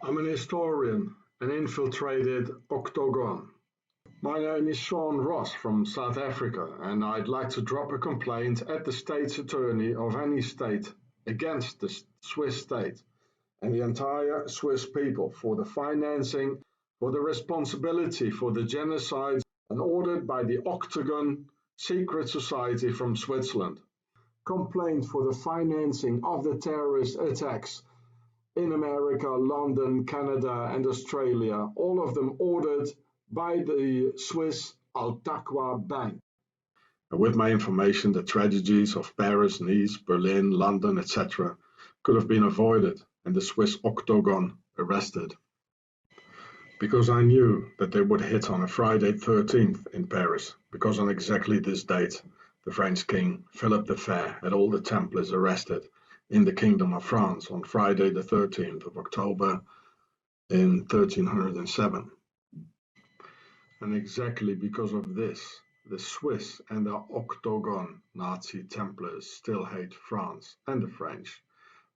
I'm an historian, an infiltrated octagon. My name is HROSS from South Africa, and I'd like to drop a complaint at the state's attorney of any state against the Swiss state and the entire Swiss people for the financing, for the responsibility for the genocide ordered by the Octagon secret society from Switzerland. Complaint for the financing of the terrorist attacks in America, London, Canada, and Australia, all of them ordered by the Swiss Al-Taqwa Bank. With my information, the tragedies of Paris, Nice, Berlin, London, etc. could have been avoided and the Swiss Octagon arrested. Because I knew that they would hit on a Friday 13th in Paris, because on exactly this date, the French king, Philip the Fair, had all the Templars arrested in the Kingdom of France on Friday the 13th of October in 1307. And exactly because of this, the Swiss and the Octagon Nazi Templars still hate France and the French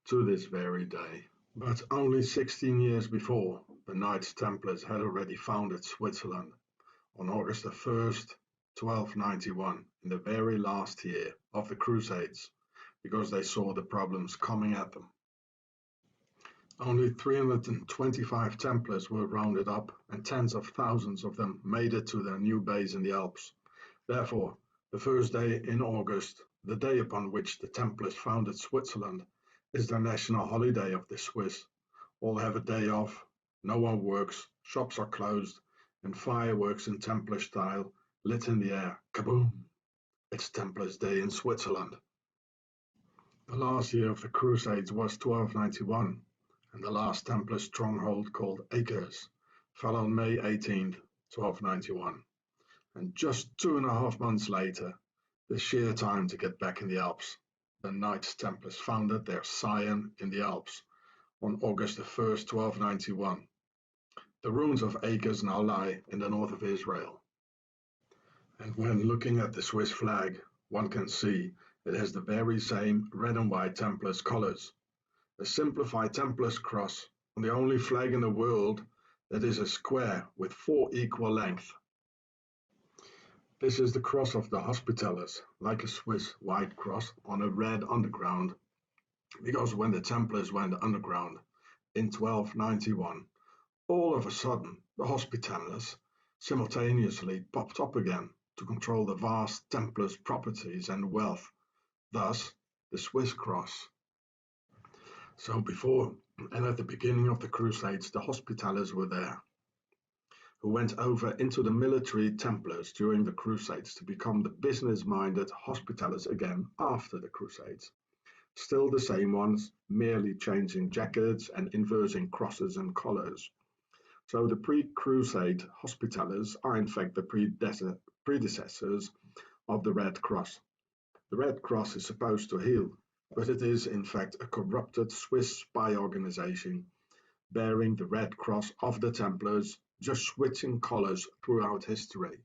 to this very day. But only 16 years before, the Knights Templars had already founded Switzerland on August the 1st, 1291, in the very last year of the Crusades, because they saw the problems coming at them. Only 325 Templars were rounded up, and tens of thousands of them made it to their new base in the Alps. Therefore, the first day in August, the day upon which the Templars founded Switzerland, is the national holiday of the Swiss. All have a day off, no one works, shops are closed, and fireworks in Templar style lit in the air. Kaboom! It's Templars Day in Switzerland. The last year of the Crusades was 1291, and the last Templar stronghold, called Acres, fell on May 18th, 1291. And just 2.5 months later, the sheer time to get back in the Alps, the Knights Templars founded their scion in the Alps on August the 1st, 1291. The ruins of Acres now lie in the north of Israel. And when looking at the Swiss flag, one can see it has the very same red and white Templars colors. A simplified Templars cross on the only flag in the world that is a square with 4 equal lengths. This is the cross of the Hospitallers, like a Swiss white cross on a red underground, because when the Templars went underground in 1291, all of a sudden the Hospitallers simultaneously popped up again to control the vast Templars' properties and wealth, thus the Swiss cross. So before and at the beginning of the Crusades, the Hospitallers were there, who went over into the military Templars during the Crusades to become the business-minded Hospitallers again after the Crusades. Still the same ones, merely changing jackets and inversing crosses and collars. So the pre-Crusade Hospitallers are in fact the predecessors of the Red Cross. The Red Cross is supposed to heal, but it is in fact a corrupted Swiss spy organization bearing the Red Cross of the Templars, just switching colors throughout history.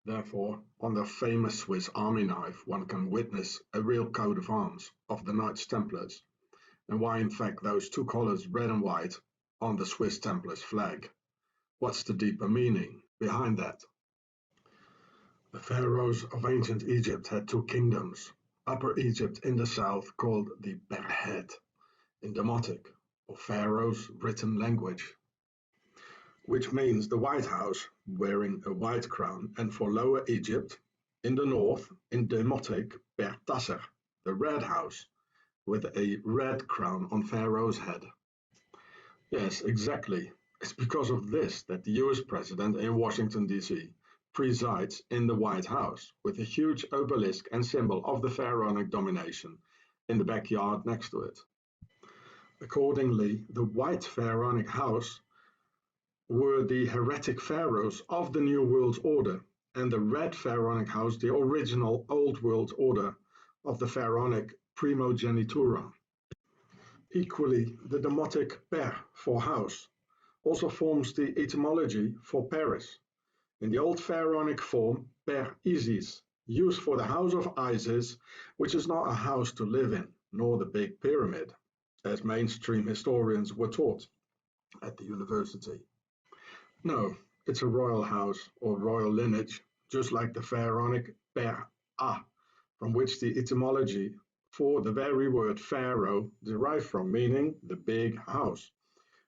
Therefore, on the famous Swiss army knife, one can witness a real coat of arms of the Knights Templars, and why in fact those 2 colors, red and white, on the Swiss Templars flag. What's the deeper meaning behind that? The pharaohs of ancient Egypt had 2 kingdoms. Upper Egypt in the south, called the Berhed, in Demotic, or Pharaoh's written language, which means the White House wearing a white crown, and for Lower Egypt, in the north, in Demotic, Bertasser, the Red House, with a red crown on Pharaoh's head. Yes, exactly. It's because of this that the US President in Washington, D.C. presides in the White House, with a huge obelisk and symbol of the pharaonic domination in the backyard next to it. Accordingly, the White Pharaonic House were the heretic pharaohs of the New World Order, and the Red Pharaonic House the original Old World Order of the pharaonic primogenitura. Equally, the demotic per for house also forms the etymology for Paris. In the old pharaonic form, per Isis, used for the house of Isis, which is not a house to live in, nor the big pyramid. as mainstream historians were taught at the university. No, it's a royal house or royal lineage, just like the pharaonic Ber-A, from which the etymology for the very word pharaoh derived from, meaning the big house,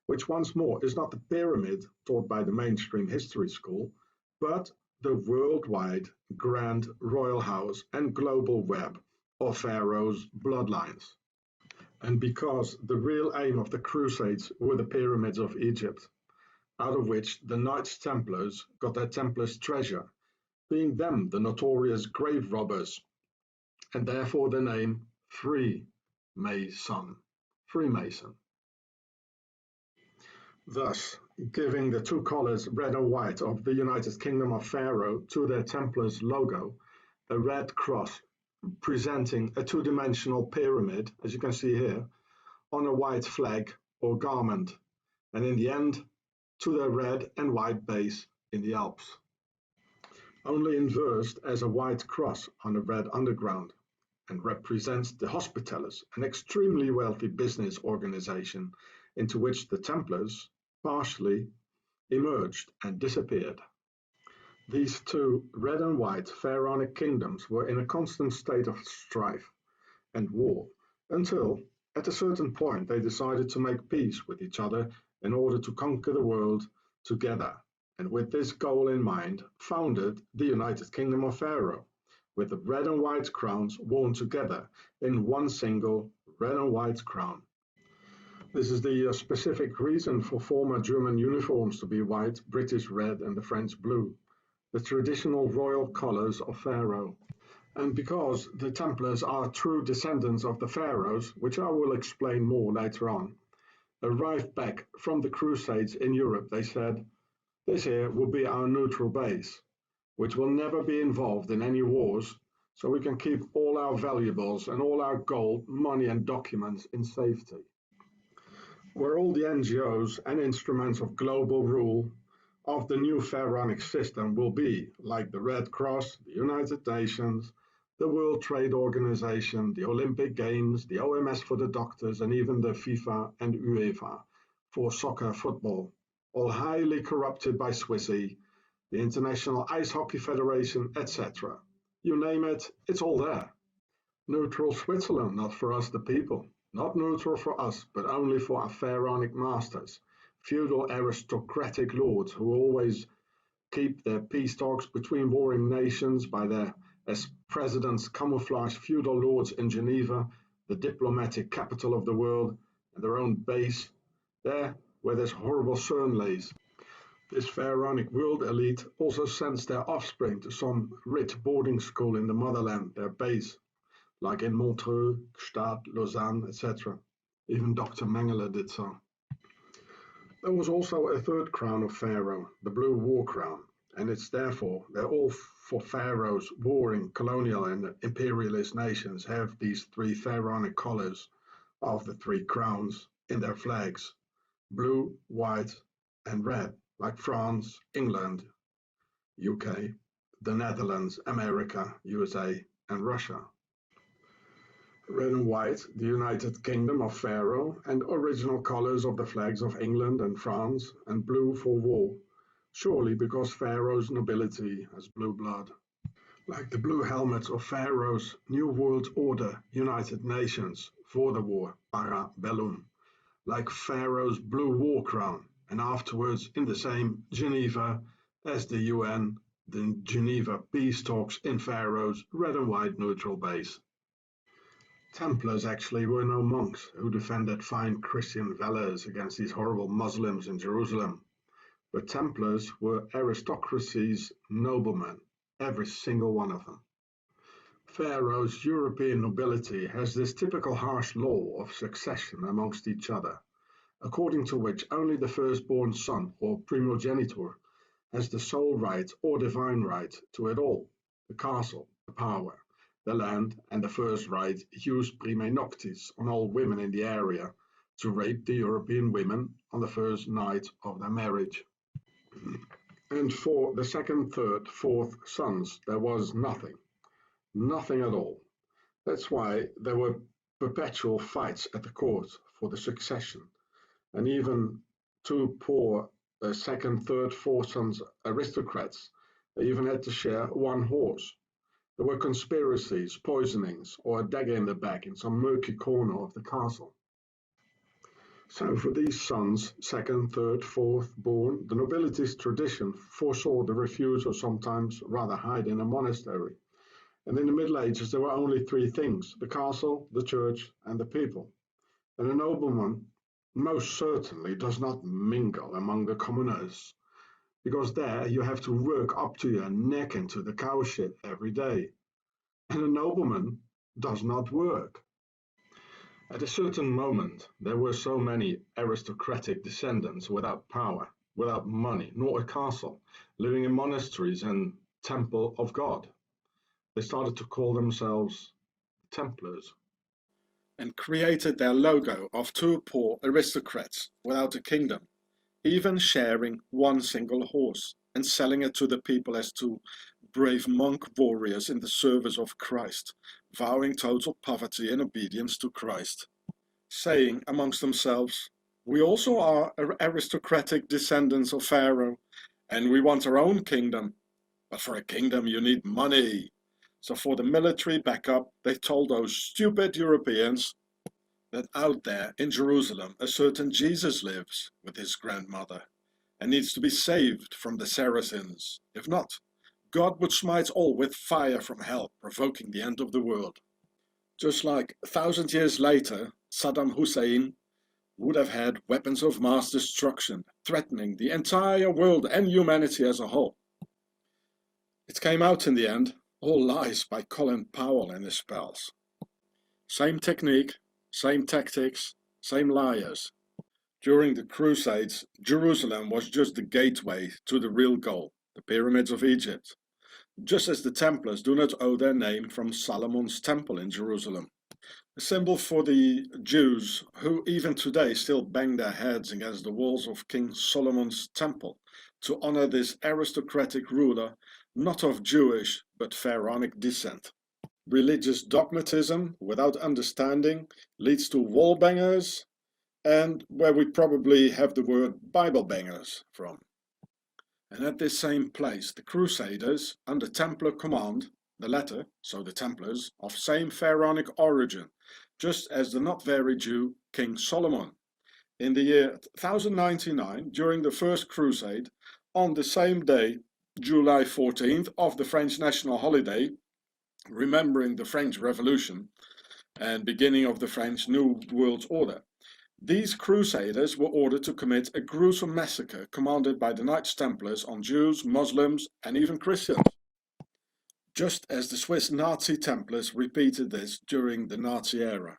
which once more is not the pyramid taught by the mainstream history school, but the worldwide grand royal house and global web of pharaohs' bloodlines. And because the real aim of the Crusades were the pyramids of Egypt, out of which the Knights Templars got their Templars treasure, being them the notorious grave robbers, and therefore the name Freemason. Freemason. Thus, giving the two colours red and white of the United Kingdom of Pharaoh to their Templars logo, a red cross presenting a two-dimensional pyramid, as you can see here, on a white flag or garment, and in the end, to their red and white base in the Alps. Only inversed as a white cross on a red underground, and represents the Hospitallers, an extremely wealthy business organization into which the Templars partially emerged and disappeared. These two red and white pharaonic kingdoms were in a constant state of strife and war until, at a certain point, they decided to make peace with each other in order to conquer the world together, and with this goal in mind, founded the United Kingdom of Pharaoh, with the red and white crowns worn together in one single red and white crown. This is the specific reason for former German uniforms to be white, British red, and the French blue, the traditional royal colours of Pharaoh. And because the Templars are true descendants of the pharaohs, which I will explain more later on, arrived back from the Crusades in Europe, they said, "This here will be our neutral base, which will never be involved in any wars, so we can keep all our valuables and all our gold, money and documents in safety." Where all the NGOs and instruments of global rule of the new pharaonic system will be, like the Red Cross, the United Nations, the World Trade Organization, the Olympic Games, the OMS for the doctors, and even the FIFA and UEFA for soccer, football, all highly corrupted by Swissy, the International Ice Hockey Federation, etc. You name it, it's all there. Neutral Switzerland, not for us the people. Not neutral for us, but only for our pharaonic masters, feudal aristocratic lords who always keep their peace talks between warring nations by their, as presidents, camouflaged feudal lords in Geneva, the diplomatic capital of the world, and their own base, there where this horrible CERN lays. This pharaonic world elite also sends their offspring to some rich boarding school in the motherland, their base, like in Montreux, Gstaad, Lausanne, etc. Even Dr. Mengele did so. There was also a third crown of Pharaoh, the blue war crown, and it's therefore they're all for pharaohs warring colonial and imperialist nations have these three pharaonic colors of the three crowns in their flags, blue, white, and red, like France, England, UK, the Netherlands, America, USA, and Russia. Red and white, the United Kingdom of Pharaoh, and original colours of the flags of England and France, and blue for war, surely because Pharaoh's nobility has blue blood. Like the blue helmets of Pharaoh's New World Order United Nations for the war, para bellum, like Pharaoh's blue war crown, and afterwards in the same Geneva as the UN, the Geneva peace talks in Pharaoh's red and white neutral base. Templars actually were no monks who defended fine Christian valors against these horrible Muslims in Jerusalem, but Templars were aristocracy's noblemen, every single one of them. Pharaoh's European nobility has this typical harsh law of succession amongst each other, according to which only the firstborn son or primogenitor has the sole right or divine right to it all, the castle, the power, the land, and the first right jus prime noctis on all women in the area to rape the European women on the first night of their marriage. And for the second, third, fourth sons, there was nothing. Nothing at all. That's why there were perpetual fights at the court for the succession, and even two poor second, third, fourth sons aristocrats even had to share one horse. There were conspiracies, poisonings, or a dagger in the back in some murky corner of the castle. So for these sons, second, third, fourth born, the nobility's tradition foresaw the refusal sometimes rather hide in a monastery. And in the Middle Ages there were only three things: the castle, the church, and the people. And a nobleman most certainly does not mingle among the commoners, because there you have to work up to your neck into the cow shit every day. And a nobleman does not work. At a certain moment, there were so many aristocratic descendants without power, without money, nor a castle, living in monasteries and temple of God. They started to call themselves Templars. And created their logo of two poor aristocrats without a kingdom, even sharing one single horse and selling it to the people as to brave monk warriors in the service of Christ, vowing total poverty and obedience to Christ, saying amongst themselves, "We also are aristocratic descendants of Pharaoh, and we want our own kingdom. But for a kingdom you need money." So for the military backup, they told those stupid Europeans that out there in Jerusalem a certain Jesus lives with his grandmother and needs to be saved from the Saracens. If not, God would smite all with fire from hell, provoking the end of the world. Just like 1,000 years later, Saddam Hussein would have had weapons of mass destruction, threatening the entire world and humanity as a whole. It came out in the end, all lies by Colin Powell and his pals. Same technique, same tactics, same liars. During the Crusades, Jerusalem was just the gateway to the real goal, the pyramids of Egypt, just as the Templars do not owe their name from Solomon's temple in Jerusalem. A symbol for the Jews who even today still bang their heads against the walls of King Solomon's temple to honor this aristocratic ruler, not of Jewish but Pharaonic descent. Religious dogmatism without understanding leads to wall bangers, and where we probably have the word Bible bangers from. And at this same place, the Crusaders, under Templar command, the latter, so the Templars, of same Pharaonic origin, just as the not very Jew King Solomon. In the year 1099, during the First Crusade, on the same day, July 14th, of the French national holiday, remembering the French Revolution and beginning of the French New World Order, these Crusaders were ordered to commit a gruesome massacre commanded by the Knights Templars on Jews, Muslims, and even Christians. Just as the Swiss Nazi Templars repeated this during the Nazi era.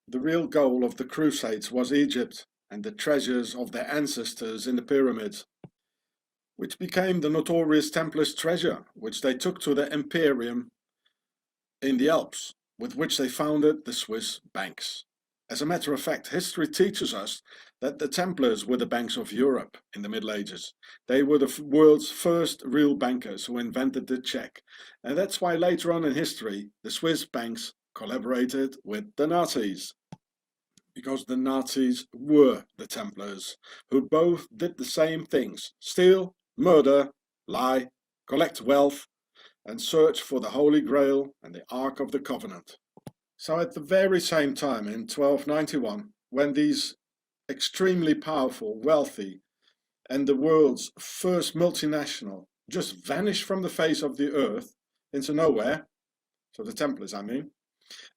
The real goal of the Crusades was Egypt and the treasures of their ancestors in the pyramids, which became the notorious Templars' treasure, which they took to their imperium in the Alps, with which they founded the Swiss banks. As a matter of fact, history teaches us that the Templars were the banks of Europe in the Middle Ages. They were the world's first real bankers who invented the check. And that's why later on in history, the Swiss banks collaborated with the Nazis. Because the Nazis were the Templars, who both did the same things: steal, murder, lie, collect wealth, and search for the Holy Grail and the Ark of the Covenant. So at the very same time, in 1291, when these extremely powerful, wealthy, and the world's first multinational just vanished from the face of the earth into nowhere, so the Templars I mean,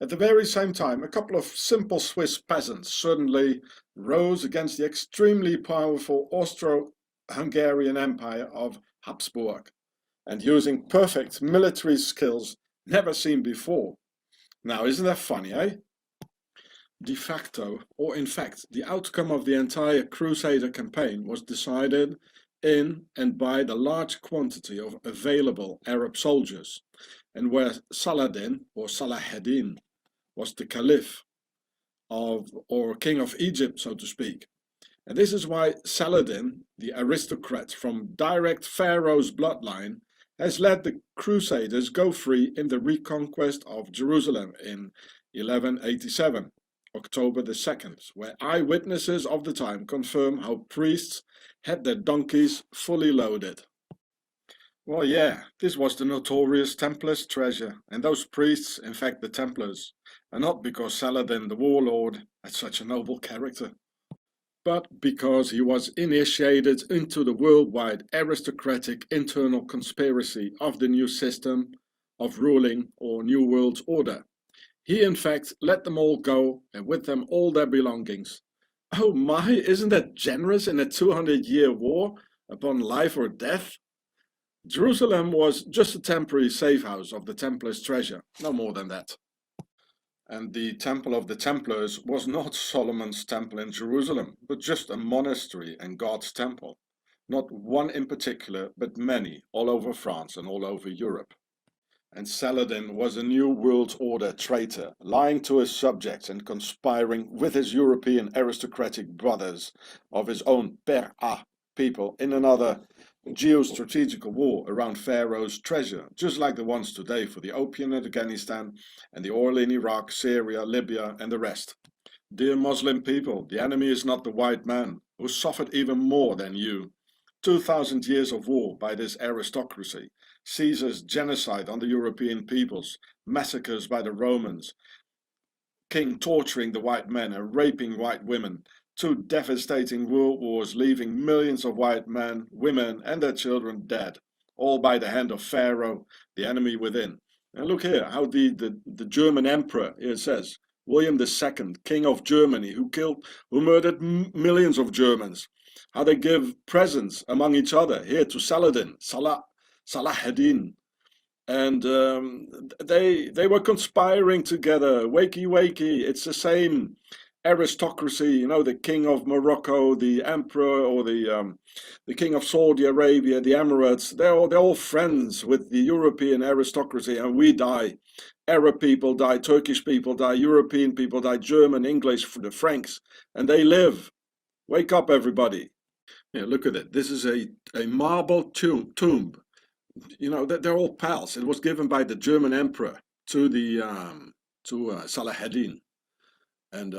at the very same time a couple of simple Swiss peasants suddenly rose against the extremely powerful Austro-Hungarian Empire of Habsburg, and using perfect military skills never seen before. Now, isn't that funny, eh? De facto, or in fact, the outcome of the entire Crusader campaign was decided in and by the large quantity of available Arab soldiers, and where Saladin, or Salaheddin, was the Caliph of, or King of Egypt, so to speak. And this is why Saladin, the aristocrat from direct Pharaoh's bloodline, has let the Crusaders go free in the reconquest of Jerusalem in 1187, October the 2nd, where eyewitnesses of the time confirm how priests had their donkeys fully loaded. Well, yeah, this was the notorious Templars treasure, and those priests, in fact the Templars, and not because Saladin the warlord had such a noble character, but because he was initiated into the worldwide aristocratic internal conspiracy of the new system of ruling or New World Order. He in fact let them all go, and with them all their belongings. Oh my, isn't that generous in a 200-year war upon life or death? Jerusalem was just a temporary safe house of the Templars' treasure, no more than that. And the Temple of the Templars was not Solomon's temple in Jerusalem, but just a monastery and God's temple. Not one in particular, but many, all over France and all over Europe. And Saladin was a New World Order traitor, lying to his subjects and conspiring with his European aristocratic brothers of his own PRA people in another geostrategical war around Pharaoh's treasure, just like the ones today for the opium in Afghanistan and the oil in Iraq, Syria, Libya and the rest. Dear Muslim people, the enemy is not the white man, who suffered even more than you. 2,000 years of war by this aristocracy, Caesar's genocide on the European peoples, massacres by the Romans, king torturing the white men and raping white women, 2 devastating world wars leaving millions of white men, women and their children dead, all by the hand of Pharaoh, the enemy within. And look here, how the German emperor, here it says, William II, King of Germany, who murdered millions of Germans, how they give presents among each other, here to Saladin, Salahuddin. And they were conspiring together, wakey wakey, it's the same aristocracy, you know, the king of Morocco, the emperor, or the king of Saudi Arabia, the Emirates, they're all friends with the European aristocracy, and we die. Arab people die, Turkish people die, European people die, German, English, the Franks, and they live. Wake up, everybody. Yeah, look at it. This is a marble tomb. You know, they're all pals. It was given by the German emperor to the Salahuddin. And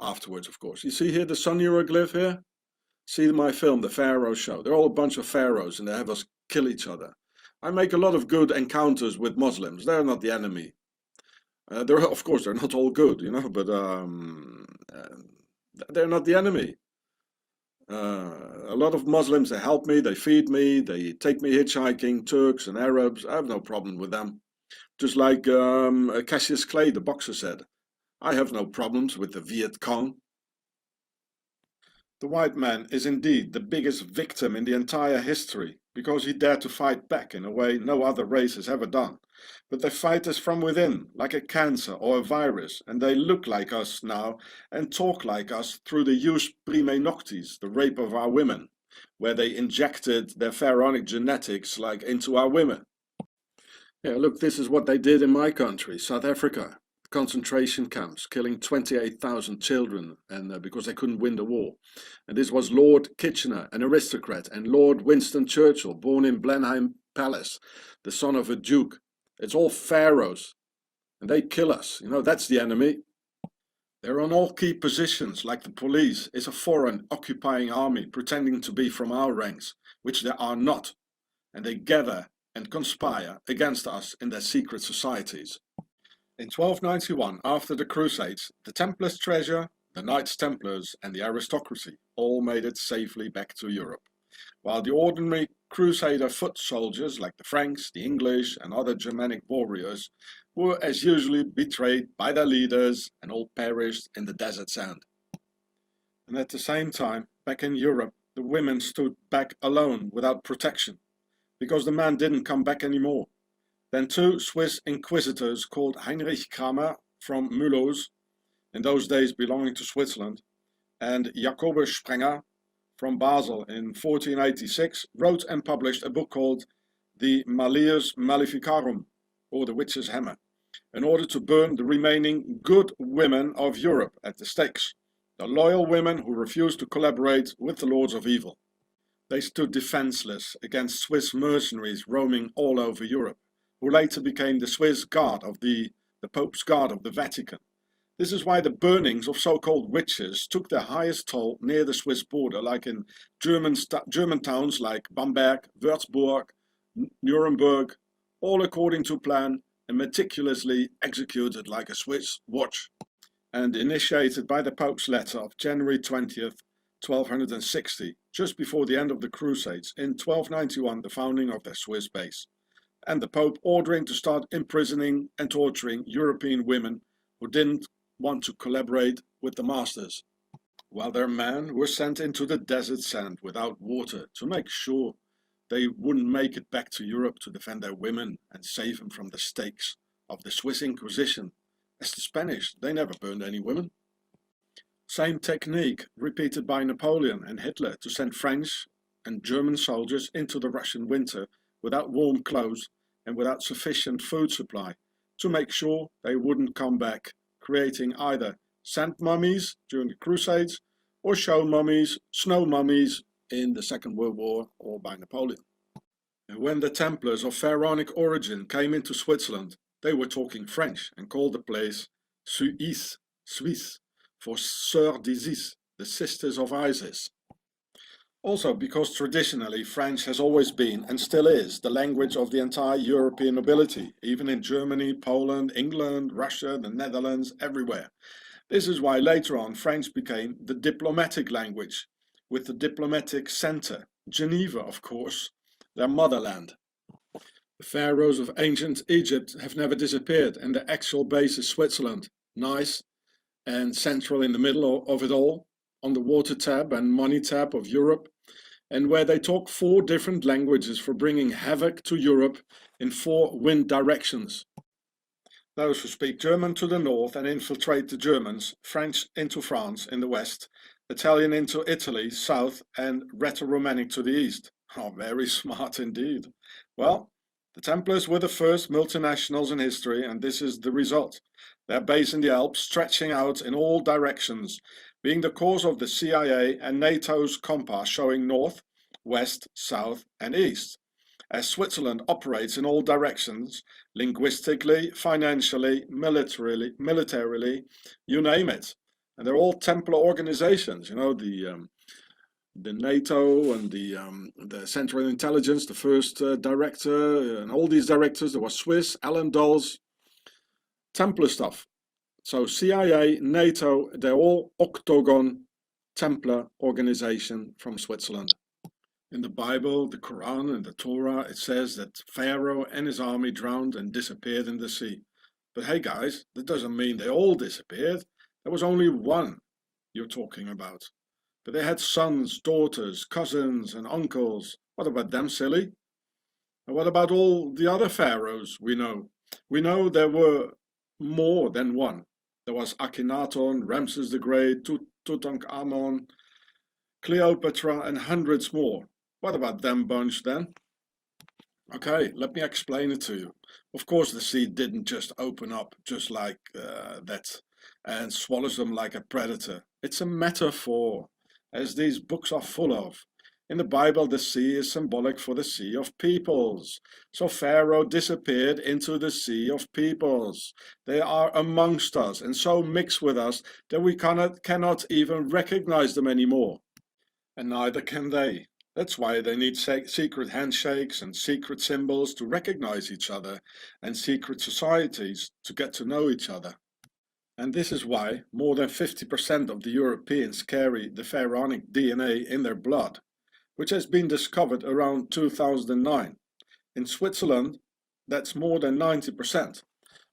afterwards, of course. You see here the sun hieroglyph here? See my film, The Pharaoh Show. They're all a bunch of pharaohs and they have us kill each other. I make a lot of good encounters with Muslims. They're not the enemy. Of course, they're not all good, you know, but they're not the enemy. A lot of Muslims, they help me, they feed me, they take me hitchhiking, Turks and Arabs. I have no problem with them. Just like Cassius Clay, the boxer, said, I have no problems with the Viet Cong. The white man is indeed the biggest victim in the entire history, because he dared to fight back in a way no other race has ever done. But they fight us from within, like a cancer or a virus, and they look like us now and talk like us through the jus prime noctis, the rape of our women, where they injected their pharaonic genetics like into our women. Yeah, look, this is what they did in my country, South Africa. Concentration camps, killing 28,000 children, and because they couldn't win the war. And this was Lord Kitchener, an aristocrat, and Lord Winston Churchill, born in Blenheim Palace, the son of a duke. It's all pharaohs, and they kill us. You know, that's the enemy. They're on all key positions, like the police is a foreign occupying army pretending to be from our ranks, which they are not. And they gather and conspire against us in their secret societies. In 1291, after the Crusades, the Templars' treasure, the Knights Templars and the aristocracy all made it safely back to Europe, while the ordinary Crusader foot soldiers like the Franks, the English and other Germanic warriors were as usually betrayed by their leaders and all perished in the desert sand. And at the same time, back in Europe, the women stood back alone without protection, because the men didn't come back anymore. Then 2 Swiss inquisitors called Heinrich Kramer from Mulhouse, in those days belonging to Switzerland, and Jacobus Sprenger from Basel in 1486 wrote and published a book called the Malleus Maleficarum, or the Witch's Hammer, in order to burn the remaining good women of Europe at the stakes, the loyal women who refused to collaborate with the lords of evil. They stood defenseless against Swiss mercenaries roaming all over Europe, who later became the Swiss Guard of the Pope's Guard of the Vatican, This is why the burnings of so-called witches took their highest toll near the Swiss border, like in German towns like Bamberg, Würzburg, Nuremberg, all according to plan and meticulously executed like a Swiss watch, and initiated by the Pope's letter of January 20th, 1260, just before the end of the Crusades, in 1291 the founding of their Swiss base, and the Pope ordering to start imprisoning and torturing European women who didn't want to collaborate with the masters, while their men were sent into the desert sand without water to make sure they wouldn't make it back to Europe to defend their women and save them from the stakes of the Swiss Inquisition. As the Spanish, they never burned any women. Same technique repeated by Napoleon and Hitler to send French and German soldiers into the Russian winter without warm clothes and without sufficient food supply to make sure they wouldn't come back, creating either sand mummies during the Crusades or snow mummies in the Second World War or by Napoleon. And when the Templars of Pharaonic origin came into Switzerland, they were talking French and called the place Suisse, Suisse, for Sœurs d'Isis, the Sisters of Isis. Also because traditionally French has always been and still is the language of the entire European nobility, even in Germany, Poland, England, Russia, the Netherlands, everywhere. This is why later on French became the diplomatic language, with the diplomatic center, Geneva of course, their motherland. The pharaohs of ancient Egypt have never disappeared and the actual base is Switzerland, nice and central in the middle of it all, on the water tab and money tab of Europe, and where they talk 4 different languages for bringing havoc to Europe in 4 wind directions. Those who speak German to the north and infiltrate the Germans, French into France in the west, Italian into Italy south, and Rheto-Romanic to the east. Oh, very smart indeed. Well, the Templars were the first multinationals in history, and this is the result. Their base in the Alps stretching out in all directions, being the cause of the CIA and NATO's compass showing north, west, south and east. As Switzerland operates in all directions, linguistically, financially, militarily, you name it. And they're all Templar organizations, you know, the NATO and the Central Intelligence, the first director, and all these directors. There was Swiss, Alan Dulles, Templar stuff. So CIA, NATO, they're all Octagon Templar organization from Switzerland. In the Bible, the Quran and the Torah, it says that Pharaoh and his army drowned and disappeared in the sea. But hey guys, that doesn't mean they all disappeared. There was only one you're talking about. But they had sons, daughters, cousins and uncles. What about them, silly? And what about all the other pharaohs we know? We know there were more than one. There was Akhenaton, Ramses the Great, Tutankhamun, Cleopatra and hundreds more. What about them bunch then? Okay, let me explain it to you. Of course the sea didn't just open up just like that and swallows them like a predator. It's a metaphor, as these books are full of. In the Bible, the sea is symbolic for the sea of peoples. So Pharaoh disappeared into the sea of peoples. They are amongst us and so mixed with us that we cannot even recognize them anymore. And neither can they. That's why they need secret handshakes and secret symbols to recognize each other and secret societies to get to know each other. And this is why more than 50% of the Europeans carry the pharaonic DNA in their blood, which has been discovered around 2009. In Switzerland, that's more than 90%.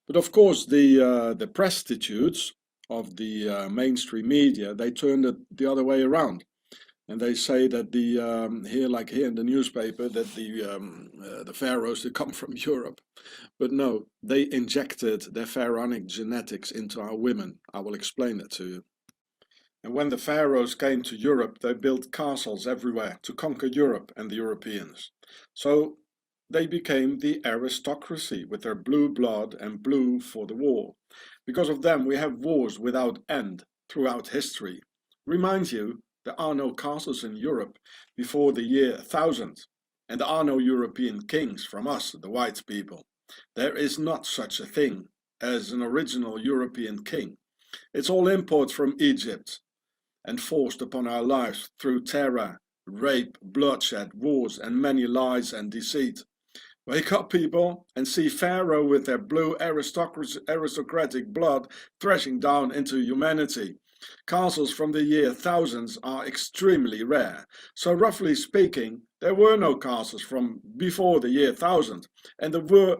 But of course, the prostitutes of the mainstream media, they turned it the other way around. And they say that here in the newspaper, that the pharaohs, they come from Europe. But no, they injected their pharaonic genetics into our women. I will explain that to you. And when the pharaohs came to Europe, they built castles everywhere to conquer Europe and the Europeans. So they became the aristocracy with their blue blood and blue for the war. Because of them, we have wars without end throughout history. Reminds you, there are no castles in Europe before the year 1000, and there are no European kings from us, the white people. There is not such a thing as an original European king. It's all imports from Egypt and forced upon our lives through terror, rape, bloodshed, wars, and many lies and deceit. Wake up, people, and see Pharaoh with their blue aristocratic blood thrashing down into humanity. Castles from the year thousands are extremely rare, so roughly speaking, there were no castles from before the year 1000, and there were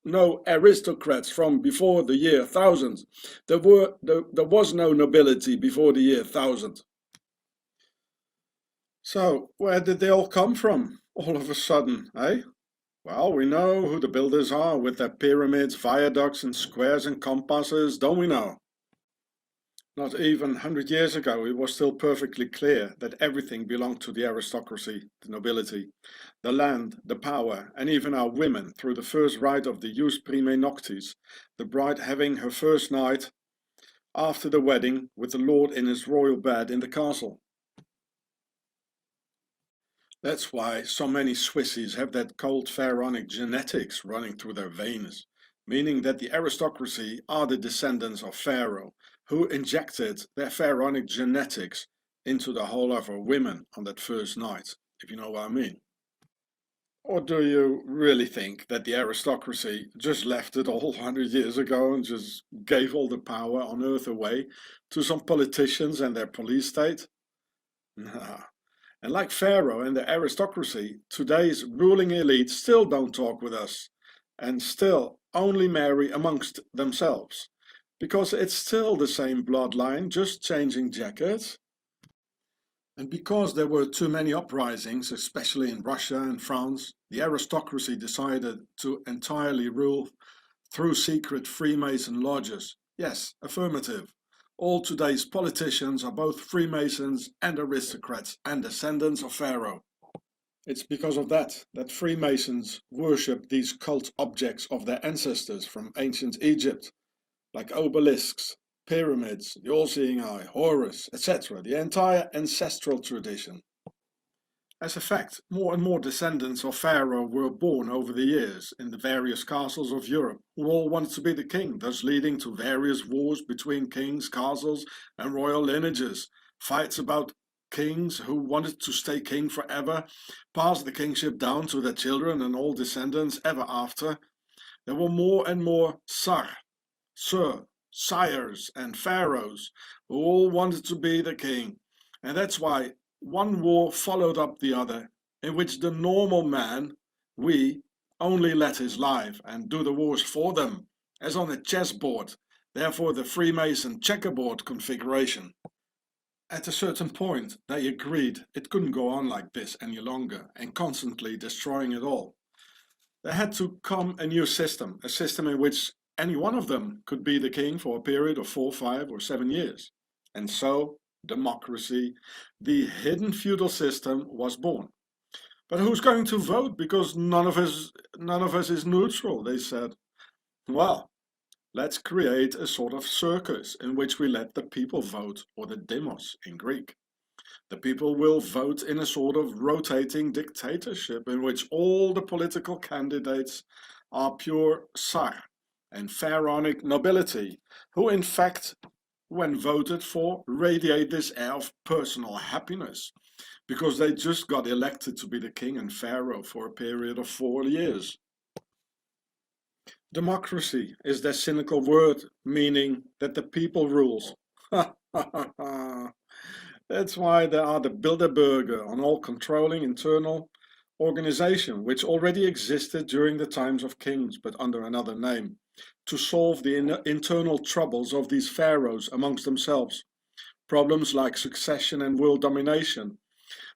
no aristocrats from before the year 1000. There was no nobility before the year 1000. So, where did they all come from, all of a sudden, eh? Well, we know who the builders are with their pyramids, viaducts and squares and compasses, don't we know? Not even 100 years ago it was still perfectly clear that everything belonged to the aristocracy, the nobility, the land, the power, and even our women through the first rite of the jus prime noctis, the bride having her first night after the wedding with the lord in his royal bed in the castle. That's why so many Swissies have that cold pharaonic genetics running through their veins, meaning that the aristocracy are the descendants of Pharaoh, who injected their pharaonic genetics into the whole of our women on that first night, if you know what I mean. Or do you really think that the aristocracy just left it all 100 years ago and just gave all the power on earth away to some politicians and their police state? Nah. And like Pharaoh and the aristocracy, today's ruling elite still don't talk with us and still only marry amongst themselves, because it's still the same bloodline, just changing jackets. And because there were too many uprisings, especially in Russia and France, the aristocracy decided to entirely rule through secret Freemason lodges. Yes, affirmative. All today's politicians are both Freemasons and aristocrats and descendants of Pharaoh. It's because of that Freemasons worship these cult objects of their ancestors from ancient Egypt, like obelisks, pyramids, the all-seeing eye, Horus, etc., the entire ancestral tradition. As a fact, more and more descendants of Pharaoh were born over the years in the various castles of Europe, who all wanted to be the king, thus leading to various wars between kings, castles, and royal lineages, fights about kings who wanted to stay king forever, pass the kingship down to their children and all descendants ever after. There were more and more sir, sires, and pharaohs who all wanted to be the king, and that's why one war followed up the other, in which the normal man, we, only let his life and do the wars for them, as on a chessboard, therefore the Freemason checkerboard configuration. At a certain point, they agreed it couldn't go on like this any longer and constantly destroying it all. There had to come a new system, a system in which any one of them could be the king for a period of 4, 5, or 7 years. And so, democracy, the hidden feudal system, was born. But who's going to vote? Because none of us is neutral, they said. Well, let's create a sort of circus in which we let the people vote, or the demos in Greek. The people will vote in a sort of rotating dictatorship in which all the political candidates are pure Tsar and pharaonic nobility, who in fact, when voted for, radiate this air of personal happiness, because they just got elected to be the king and pharaoh for a period of 4 years. Democracy is their cynical word, meaning that the people rules. That's why there are the Bilderberger on all controlling internal organization, which already existed during the times of kings, but under another name, to solve the internal troubles of these pharaohs amongst themselves. Problems like succession and world domination.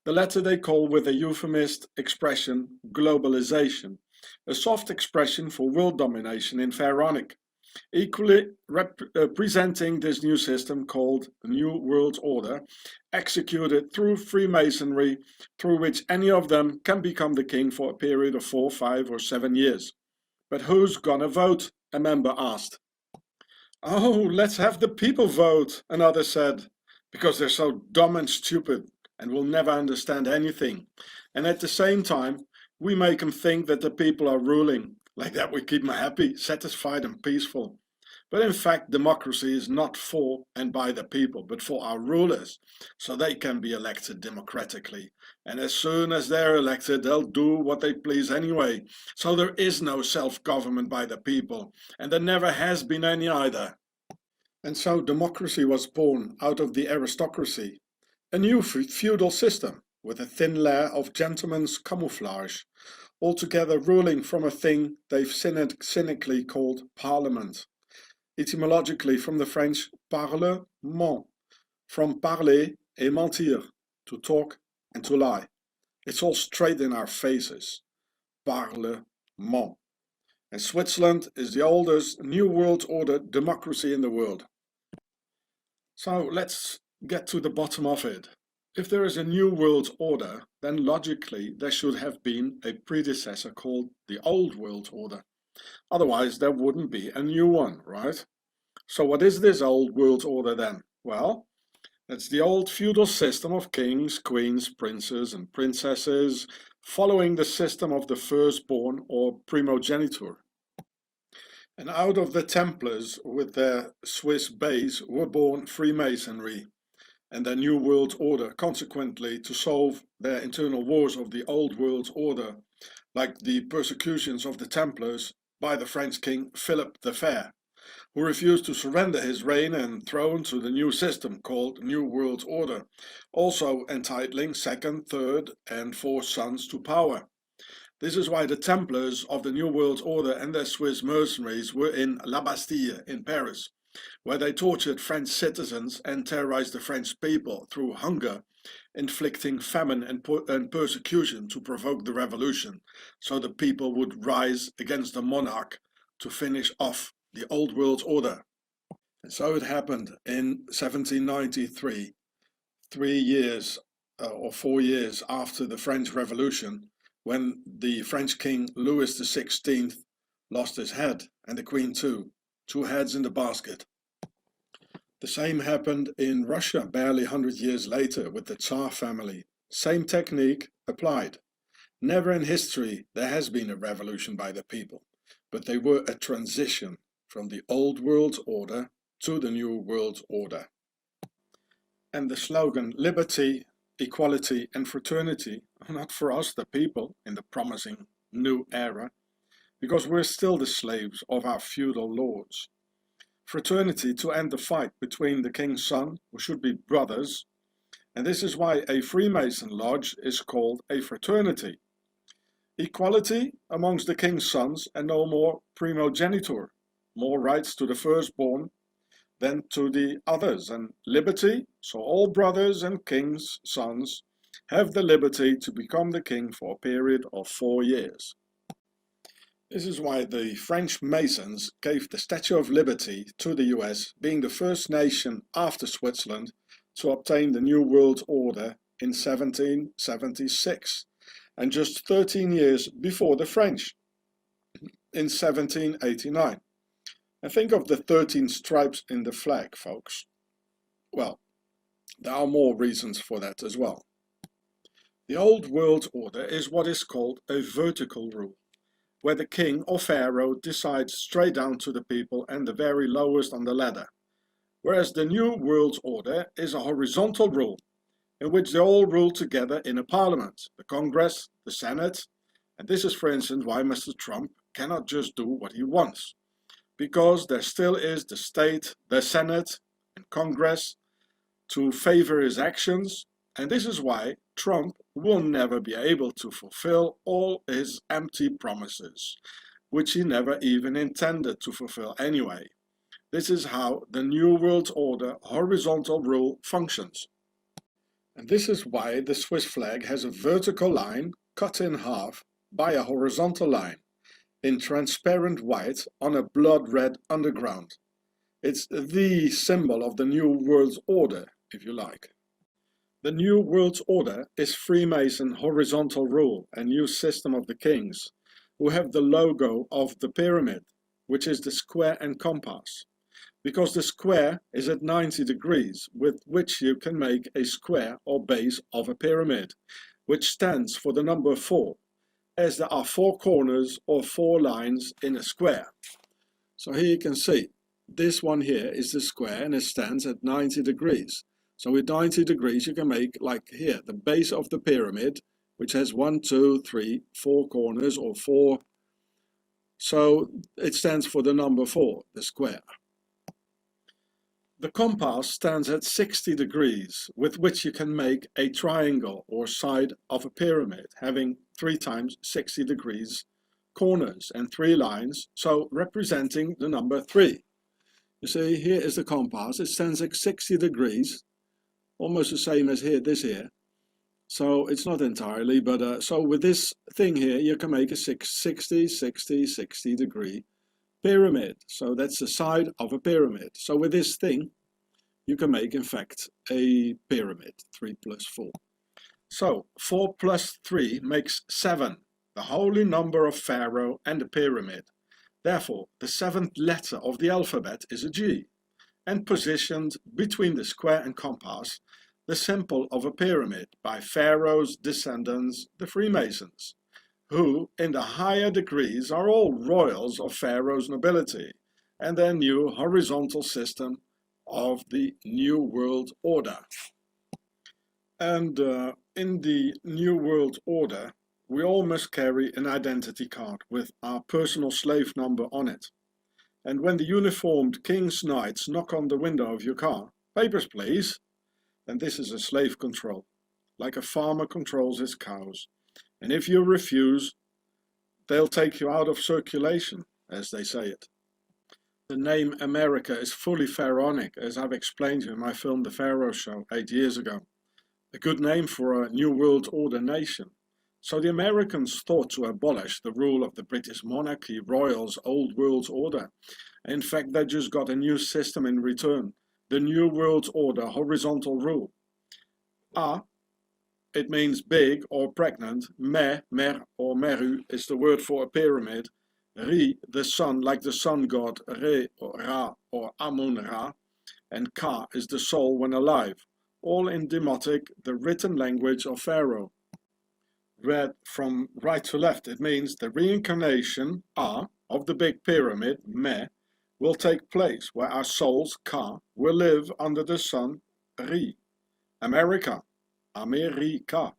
The latter they call with a euphemist expression globalization, a soft expression for world domination in pharaonic, equally representing this new system called the New World Order, executed through Freemasonry, through which any of them can become the king for a period of 4, 5, or 7 years. But who's gonna vote? A member asked. Oh, let's have the people vote, another said, because they're so dumb and stupid and will never understand anything. And at the same time, we make them think that the people are ruling. Like that we keep them happy, satisfied and peaceful. But in fact, democracy is not for and by the people, but for our rulers, so they can be elected democratically. And as soon as they're elected, they'll do what they please anyway. So there is no self-government by the people, and there never has been any either. And so democracy was born out of the aristocracy, a new feudal system with a thin layer of gentlemen's camouflage, altogether ruling from a thing they've cynically called parliament. Etymologically from the French parlement, from parler et mentir, to talk and to lie. It's all straight in our faces. Parlement. And Switzerland is the oldest New World Order democracy in the world. So let's get to the bottom of it. If there is a New World Order, then logically there should have been a predecessor called the Old World Order. Otherwise there wouldn't be a new one, right? So what is this Old World Order then? Well, it's the old feudal system of kings, queens, princes and princesses, following the system of the firstborn or primogeniture. And out of the Templars with their Swiss base were born Freemasonry and their New World Order, consequently to solve their internal wars of the Old World Order, like the persecutions of the Templars by the French king Philip the Fair, who refused to surrender his reign and throne to the new system called New World Order, also entitling second, third and fourth sons to power. This is why the Templars of the New World Order and their Swiss mercenaries were in La Bastille in Paris, where they tortured French citizens and terrorized the French people through hunger, inflicting famine and persecution to provoke the revolution, so the people would rise against the monarch to finish off the Old World Order. And so it happened in 1793, 4 years after the French Revolution, when the French King Louis XVI lost his head, and the Queen too, 2 heads in the basket. The same happened in Russia barely 100 years later with the Tsar family. Same technique applied. Never in history there has been a revolution by the people, but they were a transition from the Old World Order to the New World Order. And the slogan liberty, equality and fraternity are not for us the people in the promising new era, because we're still the slaves of our feudal lords. Fraternity to end the fight between the king's son, who should be brothers, and this is why a Freemason lodge is called a fraternity. Equality amongst the king's sons and no more primogeniture, more rights to the firstborn than to the others, and liberty, so all brothers and king's sons have the liberty to become the king for a period of 4 years. This is why the French Masons gave the Statue of Liberty to the US, being the first nation after Switzerland to obtain the New World Order in 1776, and just 13 years before the French, in 1789. And think of the 13 stripes in the flag, folks. Well, there are more reasons for that as well. The Old World Order is what is called a vertical rule, where the king or pharaoh decides straight down to the people and the very lowest on the ladder. Whereas the New World Order is a horizontal rule, in which they all rule together in a parliament, the Congress, the Senate, and this is for instance why Mr. Trump cannot just do what he wants, because there still is the state, the Senate and Congress to favor his actions, and this is why Trump will never be able to fulfill all his empty promises, which he never even intended to fulfill anyway. This is how the New World Order horizontal rule functions. And this is why the Swiss flag has a vertical line cut in half by a horizontal line in transparent white on a blood red underground. It's the symbol of the New World Order, if you like. The New World Order is Freemason horizontal rule, a new system of the kings, who have the logo of the pyramid, which is the square and compass, because the square is at 90 degrees, with which you can make a square or base of a pyramid, which stands for the number 4, as there are 4 corners or 4 lines in a square. So here you can see this one here is the square and it stands at 90 degrees. So with 90 degrees you can make, like here, the base of the pyramid, which has 1, 2, 3, 4 corners, or 4. So it stands for the number 4, the square. The compass stands at 60 degrees, with which you can make a triangle or side of a pyramid, having 3 times 60 degrees corners and 3 lines, so representing the number 3. You see, here is the compass. It stands at 60 degrees, almost the same as here, this here. So it's not entirely, but so with this thing here, you can make a 60 degree pyramid. So that's the side of a pyramid. So with this thing, you can make, in fact, a pyramid, 3 plus 4. So 4 plus 3 makes 7, the holy number of Pharaoh and the pyramid. Therefore, the 7th letter of the alphabet is a G, and positioned between the square and compass, the symbol of a pyramid by Pharaoh's descendants, the Freemasons, who in the higher degrees are all royals of Pharaoh's nobility, and their new horizontal system of the New World Order. And in the New World Order, we all must carry an identity card with our personal slave number on it. And when the uniformed king's knights knock on the window of your car, "Papers, please," then this is a slave control, like a farmer controls his cows. And if you refuse, they'll take you out of circulation, as they say it. The name America is fully pharaonic, as I've explained to you in my film The Pharaoh Show 8 years ago. A good name for a New World Order nation. So the Americans thought to abolish the rule of the British monarchy, royals, old world order. In fact, they just got a new system in return, the New World Order horizontal rule. A, it means big or pregnant. Me, mer or meru is the word for a pyramid. Ri, the sun, like the sun god, Re or Ra or Amun-Ra. And Ka is the soul when alive, all in Demotic, the written language of Pharaoh. Read from right to left, it means the reincarnation, A, of the big pyramid, Me, will take place where our souls, Ka, will live under the sun, Ri, America, America.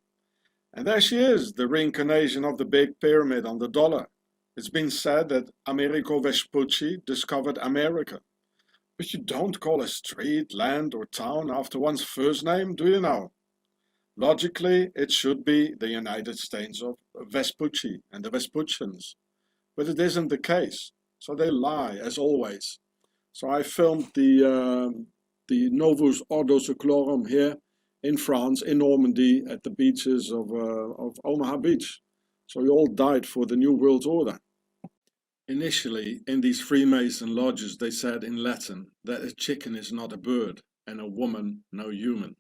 And there she is, the reincarnation of the big pyramid on the dollar. It's been said that Amerigo Vespucci discovered America. But you don't call a street, land or town after one's first name, do you know? Logically, it should be the United States of Vespucci and the Vespuccians. But it isn't the case, so they lie, as always. So I filmed the Novus Ordo Seclorum here in France, in Normandy, at the beaches of Omaha Beach. So we all died for the New World Order. Initially, in these Freemason lodges, they said in Latin that a chicken is not a bird and a woman no human.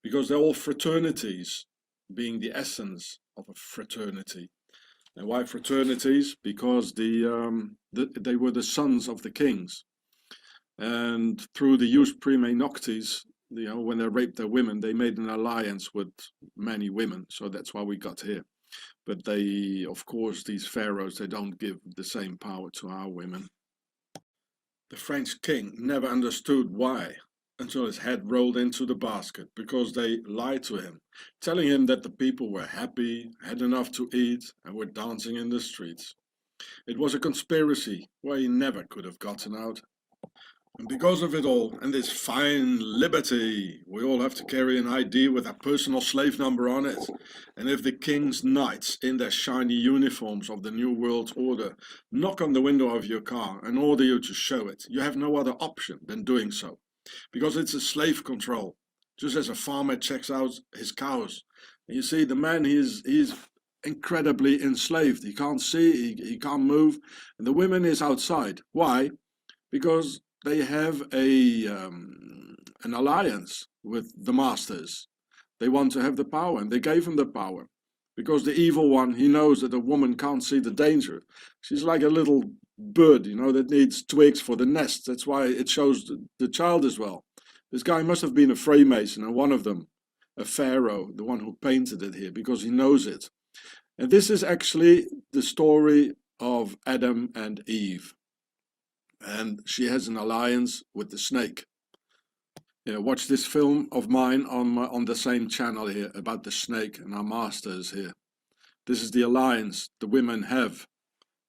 Because they're all fraternities, being the essence of a fraternity. And why fraternities? Because they were the sons of the kings. And through the jus prime noctis, when they raped their women, they made an alliance with many women. So that's why we got here. But they, of course, these pharaohs, they don't give the same power to our women. The French king never understood why, until his head rolled into the basket, because they lied to him, telling him that the people were happy, had enough to eat, and were dancing in the streets. It was a conspiracy where he never could have gotten out. And because of it all, and this fine liberty, we all have to carry an ID with a personal slave number on it. And if the king's knights, in their shiny uniforms of the New World Order, knock on the window of your car and order you to show it, you have no other option than doing so. Because it's a slave control, just as a farmer checks out his cows. And you see, the man, he's incredibly enslaved. He can't see, he can't move. And the women is outside. Why? Because they have an alliance with the masters. They want to have the power, and they gave him the power. Because the evil one, he knows that a woman can't see the danger. She's like a little bird, that needs twigs for the nest. That's why it shows the child as well. This guy must have been a Freemason, and one of them, a pharaoh, the one who painted it here, because he knows it. And this is actually the story of Adam and Eve. and she has an alliance with the snake. Yeah, watch this film of mine on the same channel here about the snake and our masters here. This is the alliance the women have.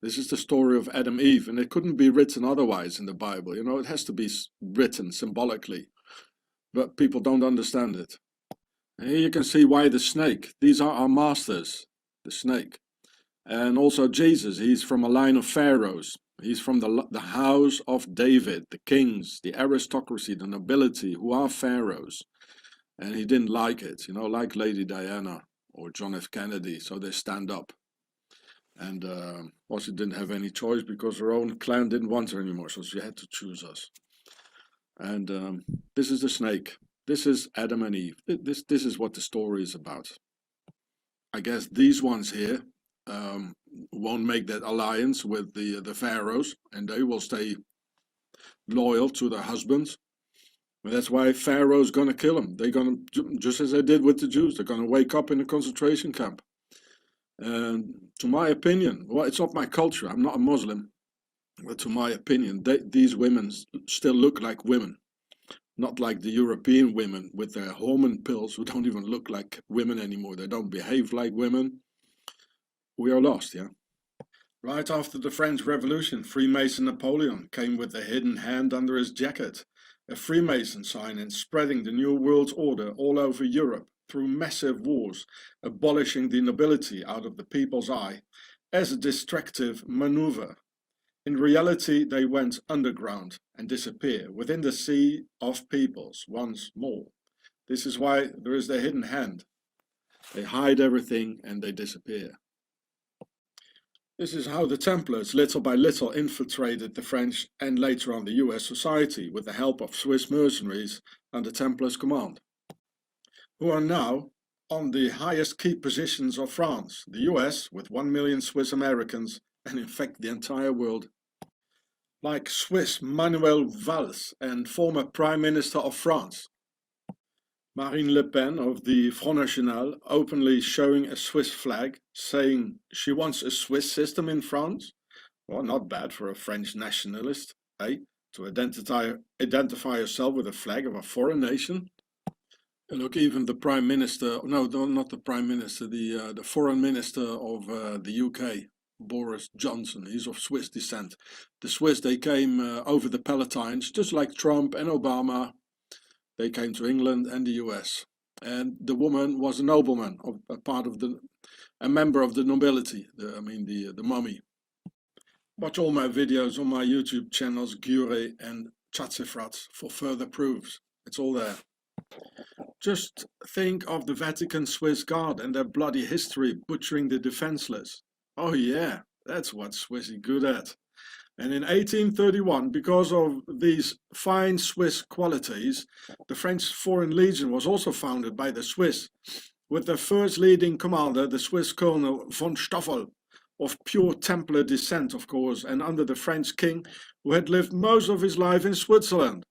This is the story of Adam and Eve, and it couldn't be written otherwise in the Bible. You know, it has to be written symbolically, but people don't understand it. And here you can see why the snake. These are our masters, the snake. And also Jesus, he's from a line of pharaohs. He's from the house of David, the kings, the aristocracy, the nobility, who are pharaohs. And he didn't like it, you know, like Lady Diana or John F. Kennedy, so they stand up. And also didn't have any choice because her own clan didn't want her anymore, so she had to choose us. And this is the snake. This is Adam and Eve. This is what the story is about. I guess these ones here won't make that alliance with the pharaohs, and they will stay loyal to their husbands. And that's why Pharaoh's gonna kill them. They're gonna, just as they did with the Jews, they're gonna wake up in a concentration camp. And to my opinion, well, it's not my culture. I'm not a Muslim, but to my opinion, these women still look like women, not like the European women with their hormone pills who don't even look like women anymore. They don't behave like women. We are lost, yeah. Right after the French Revolution, Freemason Napoleon came with a hidden hand under his jacket, a Freemason sign, and spreading the New World Order all over Europe through massive wars, abolishing the nobility out of the people's eye as a distractive maneuver. In reality, they went underground and disappear within the sea of peoples once more. This is why there is the hidden hand. They hide everything and they disappear. This is how the Templars little by little infiltrated the French and later on the US society with the help of Swiss mercenaries under Templars' command, who are now on the highest key positions of France, the US with 1 million Swiss Americans, and in fact the entire world. Like Swiss Manuel Valls and former Prime Minister of France, Marine Le Pen of the Front National, openly showing a Swiss flag, saying she wants a Swiss system in France. Well, not bad for a French nationalist, eh? To identify herself with a flag of a foreign nation. And look, even the Prime Minister, no, not the Prime Minister, the Foreign Minister of the UK, Boris Johnson, he's of Swiss descent. The Swiss, they came over the Palatines, just like Trump and Obama. They came to England and the US. And the woman was a nobleman, a member of the nobility, the mummy. Watch all my videos on my YouTube channels, Gure and Chatsefrat, for further proofs. It's all there. Just think of the Vatican Swiss Guard and their bloody history butchering the defenseless. Oh yeah, that's what Swiss is good at. And in 1831, because of these fine Swiss qualities, the French Foreign Legion was also founded by the Swiss, with their first leading commander, the Swiss Colonel von Stoffel, of pure Templar descent, of course, and under the French king, who had lived most of his life in Switzerland,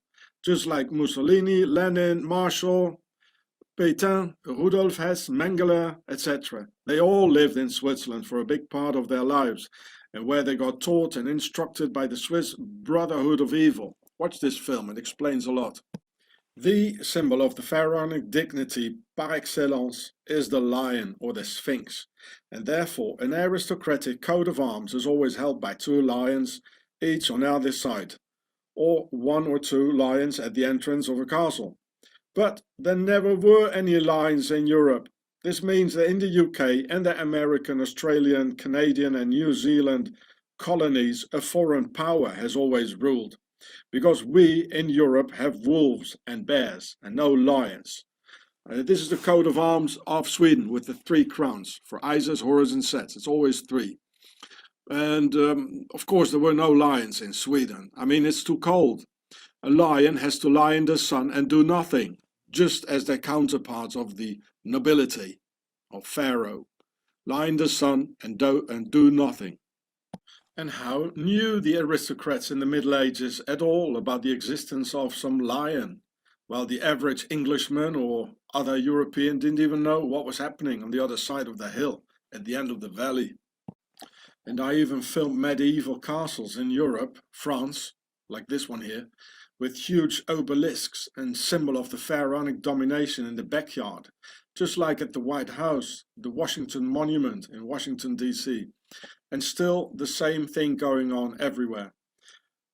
just like Mussolini, Lenin, Marshall, Pétain, Rudolf Hess, Mengele, etc. They all lived in Switzerland for a big part of their lives, and where they got taught and instructed by the Swiss Brotherhood of Evil. Watch this film, it explains a lot. The symbol of the pharaonic dignity par excellence is the lion or the sphinx, and therefore an aristocratic coat of arms is always held by 2 lions, each on either side, or 1 or 2 lions at the entrance of a castle. But there never were any lions in Europe. This means that in the UK and the American, Australian, Canadian and New Zealand colonies, a foreign power has always ruled, because we in Europe have wolves and bears and no lions. This is the coat of arms of Sweden with the 3 crowns for Isis, Horus and Set. It's always 3. And of course there were no lions in Sweden. I mean, it's too cold. A lion has to lie in the sun and do nothing, just as their counterparts of the nobility of Pharaoh lie in the sun and do nothing. And how knew the aristocrats in the Middle Ages at all about the existence of some lion, while the average Englishman or other European didn't even know what was happening on the other side of the hill at the end of the valley? And I even filmed medieval castles in Europe, France, like this one here, with huge obelisks and symbol of the pharaonic domination in the backyard, just like at the White House, the Washington Monument in Washington, D.C., and still the same thing going on everywhere.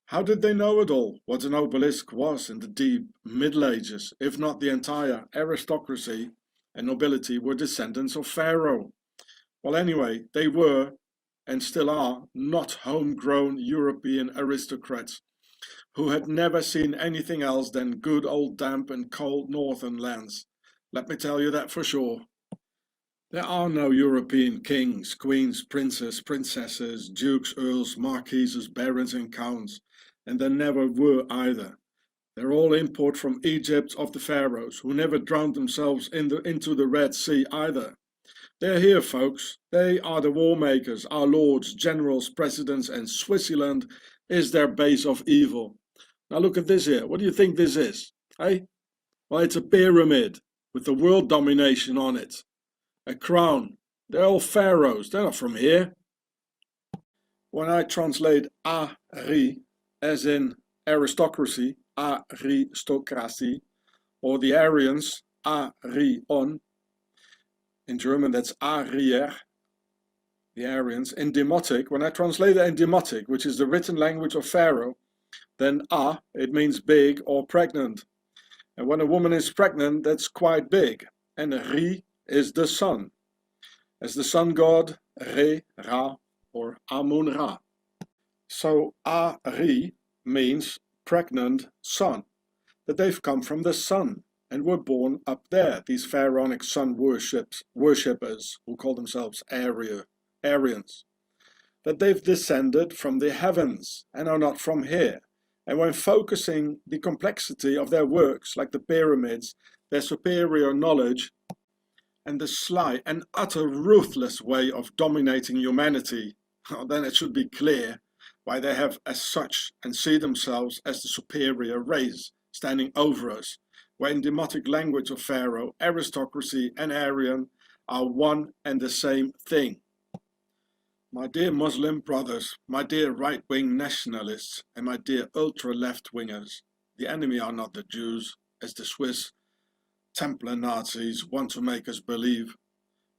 How did they know it all, what an obelisk was in the deep Middle Ages, if not the entire aristocracy and nobility were descendants of Pharaoh? Well, anyway, they were, and still are, not homegrown European aristocrats, who had never seen anything else than good old damp and cold northern lands. Let me tell you that for sure. There are no European kings, queens, princes, princesses, dukes, earls, marquises, barons and counts, and there never were either. They're all import from Egypt of the pharaohs, who never drowned themselves into the Red Sea either. They're here, folks. They are the war makers, our lords, generals, presidents, and Switzerland is their base of evil. Now look at this here. What do you think this is? Hey? Well, it's a pyramid with the world domination on it. A crown. They're all pharaohs. They're not from here. When I translate Ari as in aristocracy, aristocracy, or the Aryans, Arion, in German that's Arier, the Aryans, in Demotic, when I translate it in Demotic, which is the written language of Pharaoh, then it means big or pregnant. And when a woman is pregnant, that's quite big. And Ri is the sun, as the sun god Re, Ra, or Amun Ra. So Ari means pregnant sun, that they've come from the sun and were born up there, these pharaonic sun worshippers who call themselves Aryans, that they've descended from the heavens and are not from here. And when focusing the complexity of their works, like the pyramids, their superior knowledge, and the sly and utter ruthless way of dominating humanity, then it should be clear why they have as such and see themselves as the superior race standing over us, where in demotic language of Pharaoh, aristocracy and Aryan are one and the same thing. My dear Muslim brothers, my dear right-wing nationalists, and my dear ultra-left-wingers, the enemy are not the Jews, as the Swiss Templar Nazis want to make us believe,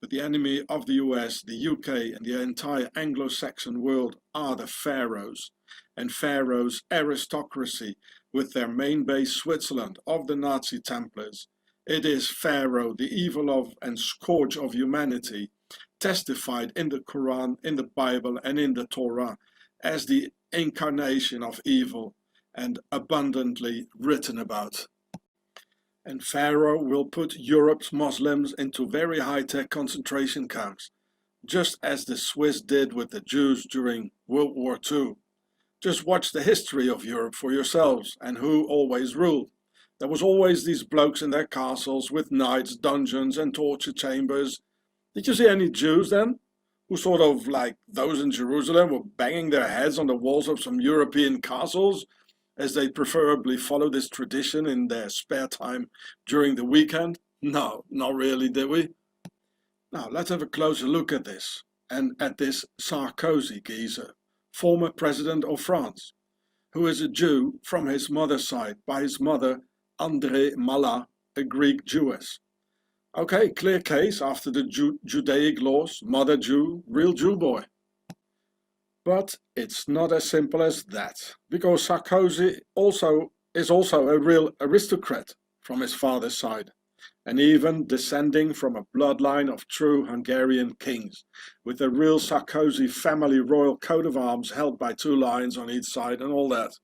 but the enemy of the US, the UK, and the entire Anglo-Saxon world are the pharaohs, and Pharaoh's aristocracy, with their main base Switzerland of the Nazi Templars. It is Pharaoh, the evil of and scourge of humanity, testified in the Quran, in the Bible, and in the Torah as the incarnation of evil and abundantly written about. And Pharaoh will put Europe's Muslims into very high-tech concentration camps, just as the Swiss did with the Jews during World War II. Just watch the history of Europe for yourselves and who always ruled. There was always these blokes in their castles with knights, dungeons and torture chambers. Did you see any Jews then, who sort of like those in Jerusalem were banging their heads on the walls of some European castles, as they preferably follow this tradition in their spare time during the weekend? No, not really, did we? Now let's have a closer look at this, and at this Sarkozy geezer, former president of France, who is a Jew from his mother's side, by his mother André Mallat, a Greek Jewess. Okay, clear case after the Judaic laws, mother Jew, real Jew boy. But it's not as simple as that, because Sarkozy is also a real aristocrat from his father's side, and even descending from a bloodline of true Hungarian kings, with a real Sarkozy family royal coat of arms held by two lions on each side and all that.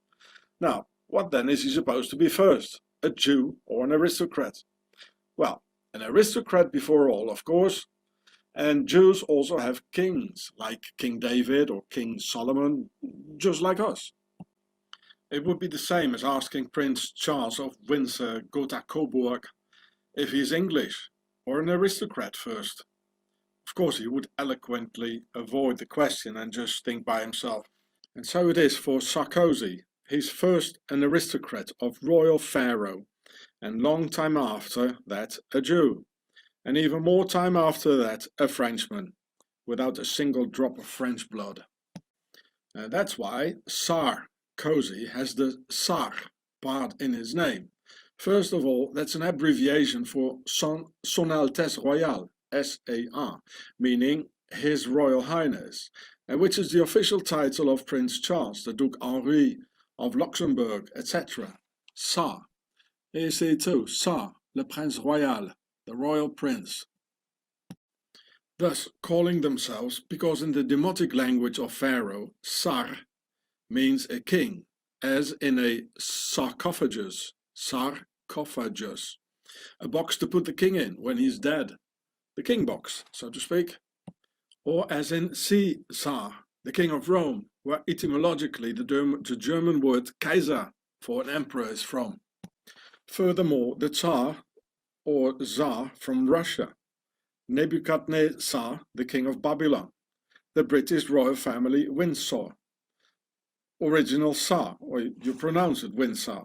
Now, what then is he supposed to be first, a Jew or an aristocrat? Well, an aristocrat before all, of course, and Jews also have kings, like King David or King Solomon, just like us. It would be the same as asking Prince Charles of Windsor-Gotha-Coburg if he's English or an aristocrat first. Of course, he would eloquently avoid the question and just think by himself. And so it is for Sarkozy. He's first an aristocrat of royal Pharaoh, and long time after that a Jew, and even more time after that a Frenchman, without a single drop of French blood. That's why Tsar cozy has the Sar part in his name. First of all, that's an abbreviation for Son Altesse Royale, SAR, meaning His Royal Highness, and which is the official title of Prince Charles, the Duke Henri of Luxembourg, etc. Sar. Here you see too, Sar, le Prince Royal, the Royal Prince. Thus calling themselves, because in the demotic language of Pharaoh, Sar means a king, as in a sarcophagus, a box to put the king in when he's dead, the king box, so to speak. Or as in Caesar, the king of Rome, where etymologically the German word Casa for an emperor is from. Furthermore, the Tsar or Tsar from Russia, Nebuchadnezzar, the king of Babylon, the British royal family Windsor, original Tsar, or you pronounce it Windsor,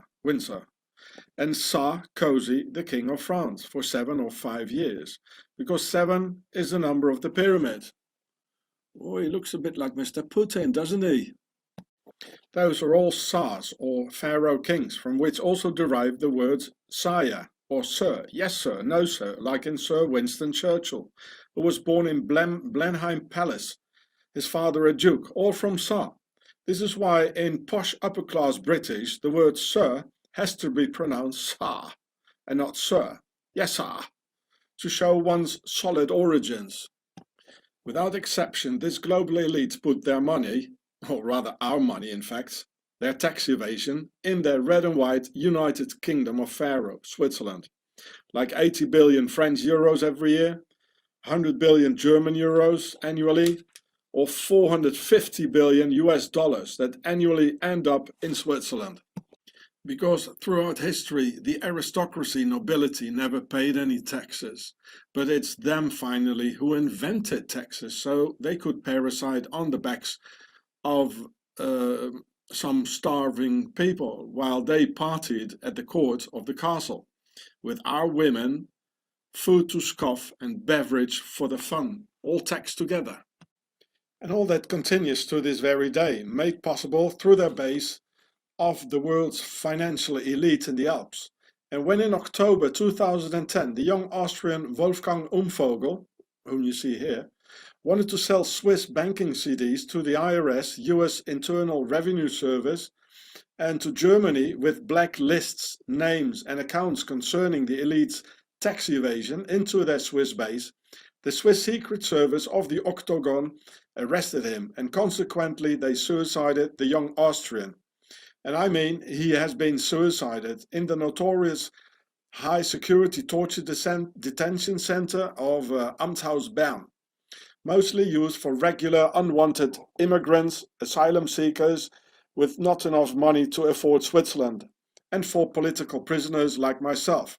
and Sarkozy, the king of France, for 7 or 5 years, because 7 is the number of the pyramid. Oh, he looks a bit like Mr. Putin, doesn't he? Those are all Tsars, or pharaoh kings, from which also derive the words sire, or sir, yes sir, no sir, like in Sir Winston Churchill, who was born in Blenheim Palace, his father a duke, all from Tsar. This is why in posh upper-class British, the word sir has to be pronounced Tsar, and not sir, yes sir, to show one's solid origins. Without exception, this global elite put their money, or rather our money in fact, their tax evasion, in their red and white United Kingdom of Pharaoh, Switzerland. Like 80 billion French euros every year, 100 billion German euros annually, or 450 billion US dollars that annually end up in Switzerland. Because throughout history, the aristocracy nobility never paid any taxes, but it's them finally who invented taxes so they could parasite on the backs of some starving people while they partied at the court of the castle, with our women, food to scoff and beverage for the fun, all taxed together. And all that continues to this very day, made possible through their base of the world's financial elite in the Alps. And when in October 2010 the young Austrian Wolfgang Umvogel, whom you see here, wanted to sell Swiss banking CDs to the IRS, US Internal Revenue Service, and to Germany with black lists, names and accounts concerning the elite's tax evasion into their Swiss base, the Swiss Secret Service of the Octagon arrested him, and consequently they suicided the young Austrian. And I mean, he has been suicided in the notorious high security torture detention center of Amtshaus Bern, mostly used for regular unwanted immigrants, asylum seekers with not enough money to afford Switzerland, and for political prisoners like myself.